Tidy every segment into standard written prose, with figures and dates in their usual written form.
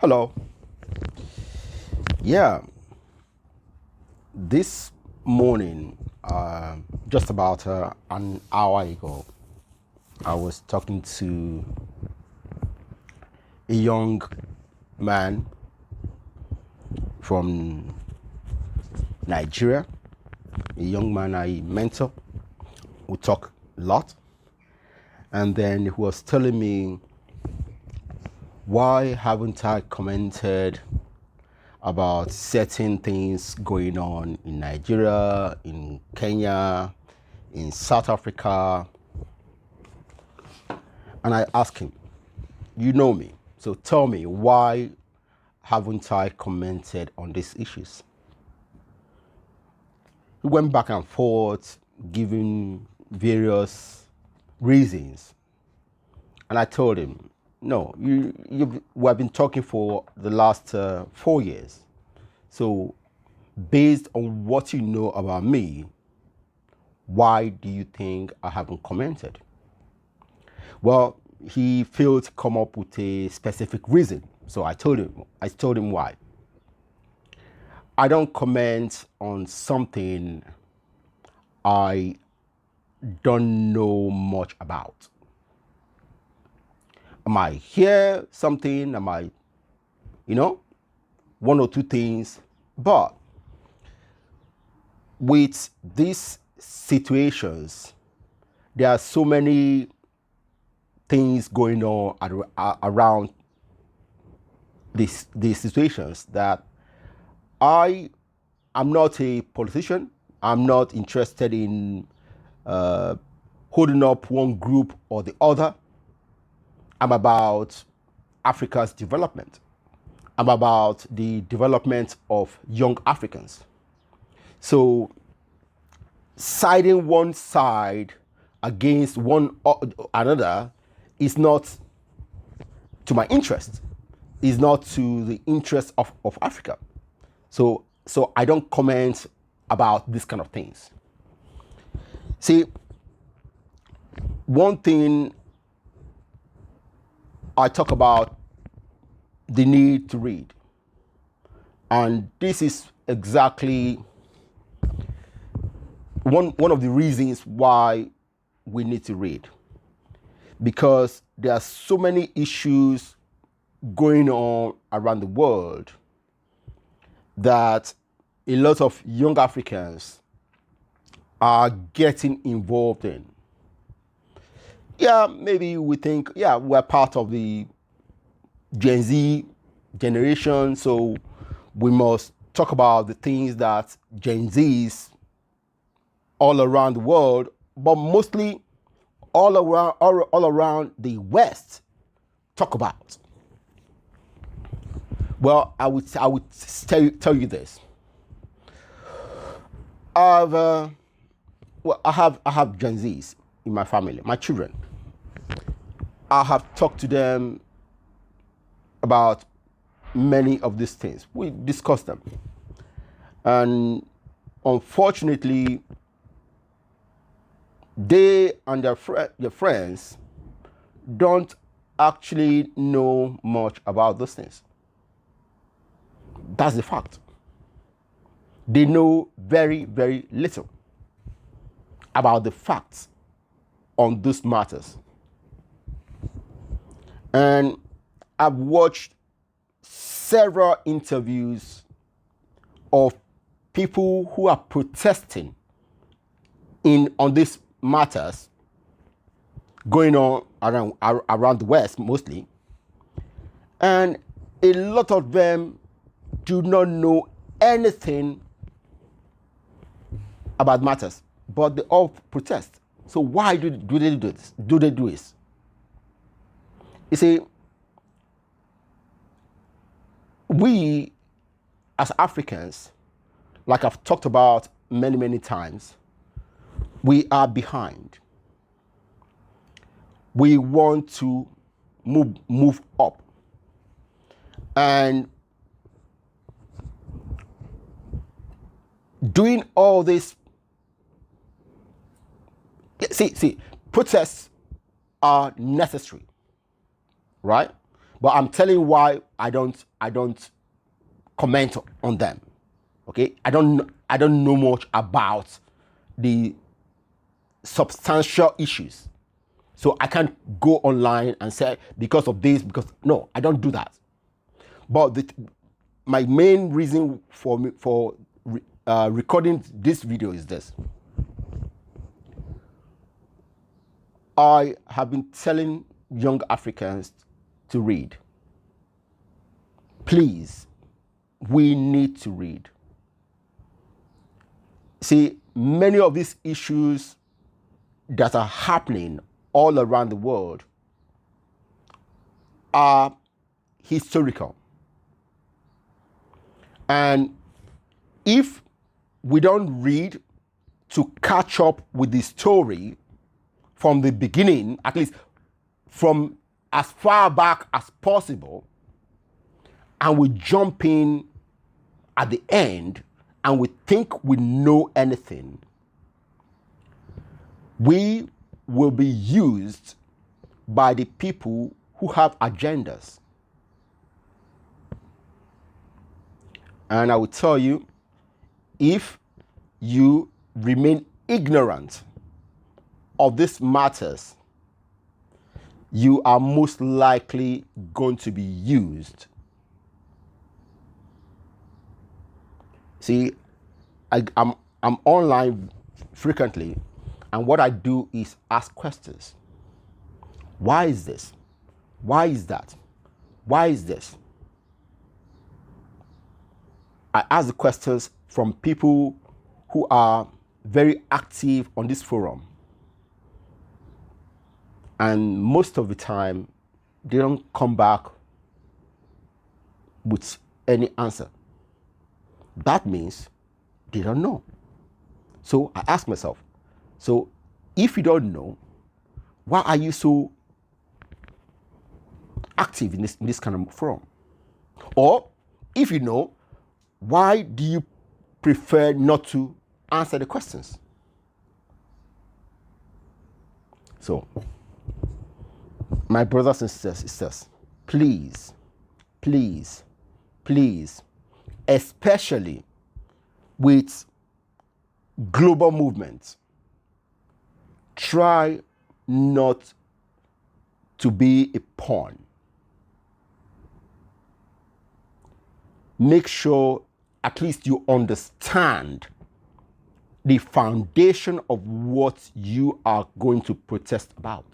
Hello. Yeah, this morning, just about an hour ago, I was talking to a young man from Nigeria, a young man I mentor. We talk a lot. And then he was telling me, why haven't I commented about certain things going on in Nigeria, in Kenya, in South Africa? And I asked him, you know me, so tell me, why haven't I commented on these issues? He went back and forth, giving various reasons. And I told him, no, we have been talking for the last 4 years. So based on what you know about me, why do you think I haven't commented? Well, he failed to come up with a specific reason. So I told him why. I don't comment on something I don't know much about. I might hear something, I might, one or two things, but with these situations, there are so many things going on around these situations that I am not a politician. I'm not interested in holding up one group or the other. I'm about Africa's development. I'm about the development of young Africans. So siding one side against one another is not to my interest, is not to the interest of Africa. So I don't comment about this kind of things. See, one thing I talk about the need to read. And this is exactly one of the reasons why we need to read. Because there are so many issues going on around the world that a lot of young Africans are getting involved in. Yeah, maybe we think, yeah, we're part of the Gen Z generation, so we must talk about the things that Gen Zs all around the world, but mostly all around the West talk about. Well, I would tell you this. I have Gen Zs in my family, my children. I have talked to them about many of these things. We discussed them. And unfortunately, they and their friends don't actually know much about those things. That's the fact. They know very, very little about the facts on those matters. And I've watched several interviews of people who are protesting on these matters going on around the West mostly. And a lot of them do not know anything about matters, but they all protest. So why do they do this? Do they do this? You see, we as Africans, like I've talked about many, many times, we are behind. We want to move up. And doing all this, see, protests are necessary, right? But I'm telling you why I don't comment on them. Okay, I don't know much about the substantial issues, so I can't go online and say because of this, because no, I don't do that. But my main reason for recording this video is this. I have been telling young Africans to read. Please, we need to read. See, many of these issues that are happening all around the world are historical. And if we don't read to catch up with the story from the beginning, at least from as far back as possible, and we jump in at the end and we think we know anything, we will be used by the people who have agendas. And I will tell you, if you remain ignorant of these matters, you are most likely going to be used. See, I'm online frequently, and what I do is ask questions. Why is this? Why is that? Why is this? I ask the questions from people who are very active on this forum. And most of the time, they don't come back with any answer. That means they don't know. So I ask myself, so if you don't know, why are you so active in this kind of forum? Or if you know, why do you prefer not to answer the questions? So, my brothers and sisters, please, please, please, especially with global movements, try not to be a pawn. Make sure at least you understand the foundation of what you are going to protest about,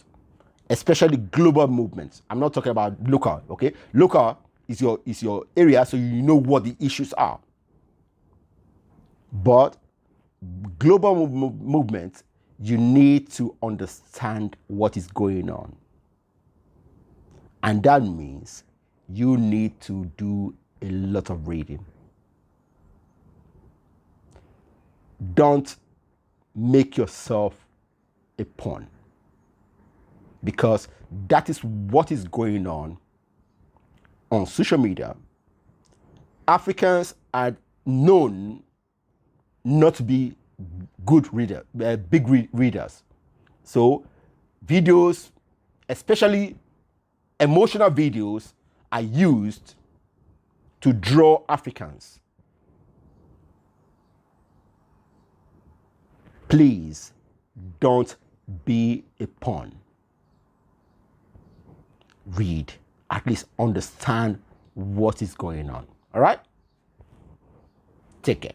especially global movements. I'm not talking about local, okay? Local is your area, so you know what the issues are. But global movements, you need to understand what is going on. And that means you need to do a lot of reading. Don't make yourself a pawn, because that is what is going on social media. Africans are known not to be good big readers. So videos, especially emotional videos, are used to draw Africans. Please don't be a pawn. Read, at least understand what is going on. All right? Take care.